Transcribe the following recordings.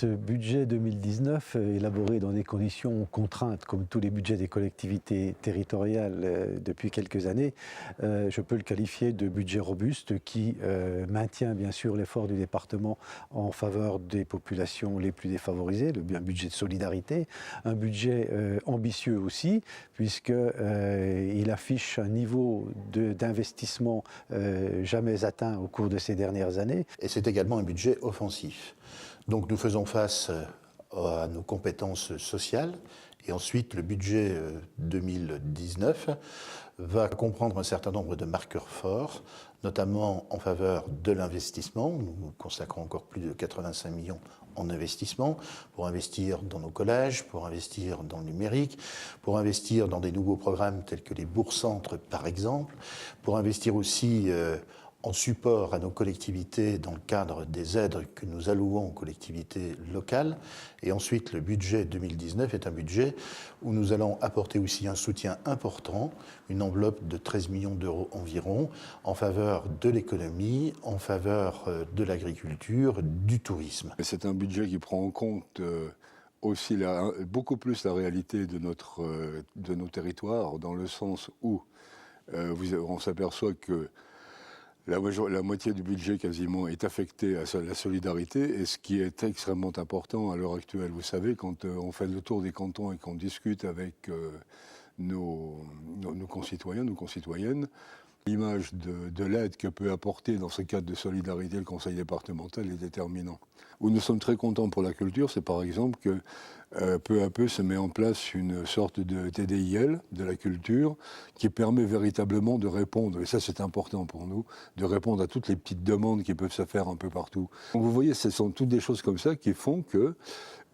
Ce budget 2019, élaboré dans des conditions contraintes, comme tous les budgets des collectivités territoriales depuis quelques années, je peux le qualifier de budget robuste qui maintient bien sûr l'effort du département en faveur des populations les plus défavorisées, un budget de solidarité, un budget ambitieux aussi, puisqu'il affiche un niveau d'investissement jamais atteint au cours de ces dernières années. Et c'est également un budget offensif. Donc nous faisons face à nos compétences sociales et ensuite le budget 2019 va comprendre un certain nombre de marqueurs forts, notamment en faveur de l'investissement. Nous consacrons encore plus de 85 millions en investissement pour investir dans nos collèges, pour investir dans le numérique, pour investir dans des nouveaux programmes tels que les bourgs-centres par exemple, pour investir aussi en support à nos collectivités dans le cadre des aides que nous allouons aux collectivités locales. Et ensuite, le budget 2019 est un budget où nous allons apporter aussi un soutien important, une enveloppe de 13 millions d'euros environ, en faveur de l'économie, en faveur de l'agriculture, du tourisme. C'est un budget qui prend en compte aussi beaucoup plus la réalité de nos territoires, dans le sens où on s'aperçoit que la moitié du budget quasiment est affectée à la solidarité, et ce qui est extrêmement important à l'heure actuelle. Vous savez, quand on fait le tour des cantons et qu'on discute avec nos concitoyens, nos concitoyennes, l'image de l'aide que peut apporter dans ce cadre de solidarité le conseil départemental est déterminant. Où nous sommes très contents pour la culture, c'est par exemple que peu à peu se met en place une sorte de TDIL de la culture qui permet véritablement de répondre, et ça c'est important pour nous, de répondre à toutes les petites demandes qui peuvent se faire un peu partout. Donc vous voyez, ce sont toutes des choses comme ça qui font que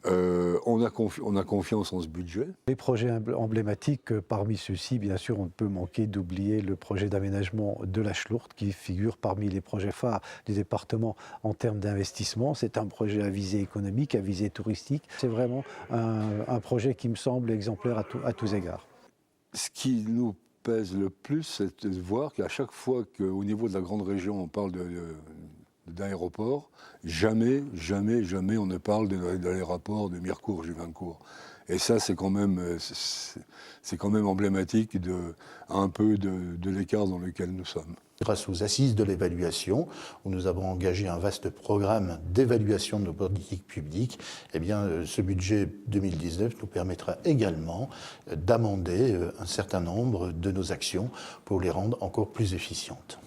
on a confiance en ce budget. Les projets emblématiques, parmi ceux-ci, bien sûr, on ne peut manquer d'oublier le projet d'aménagement de la Schlourte qui figure parmi les projets phares du département en termes d'investissement. C'est un projet à visée économique, à visée touristique. C'est vraiment un projet qui me semble exemplaire à tous égards. Ce qui nous pèse le plus, c'est de voir qu'à chaque fois qu'au niveau de la grande région, on parle d'aéroport, jamais on ne parle de l'aéroport de Mirecourt-Juvincourt. Et ça, c'est quand même emblématique un peu de l'écart dans lequel nous sommes. Grâce aux assises de l'évaluation, où nous avons engagé un vaste programme d'évaluation de nos politiques publiques, eh bien, ce budget 2019 nous permettra également d'amender un certain nombre de nos actions pour les rendre encore plus efficientes.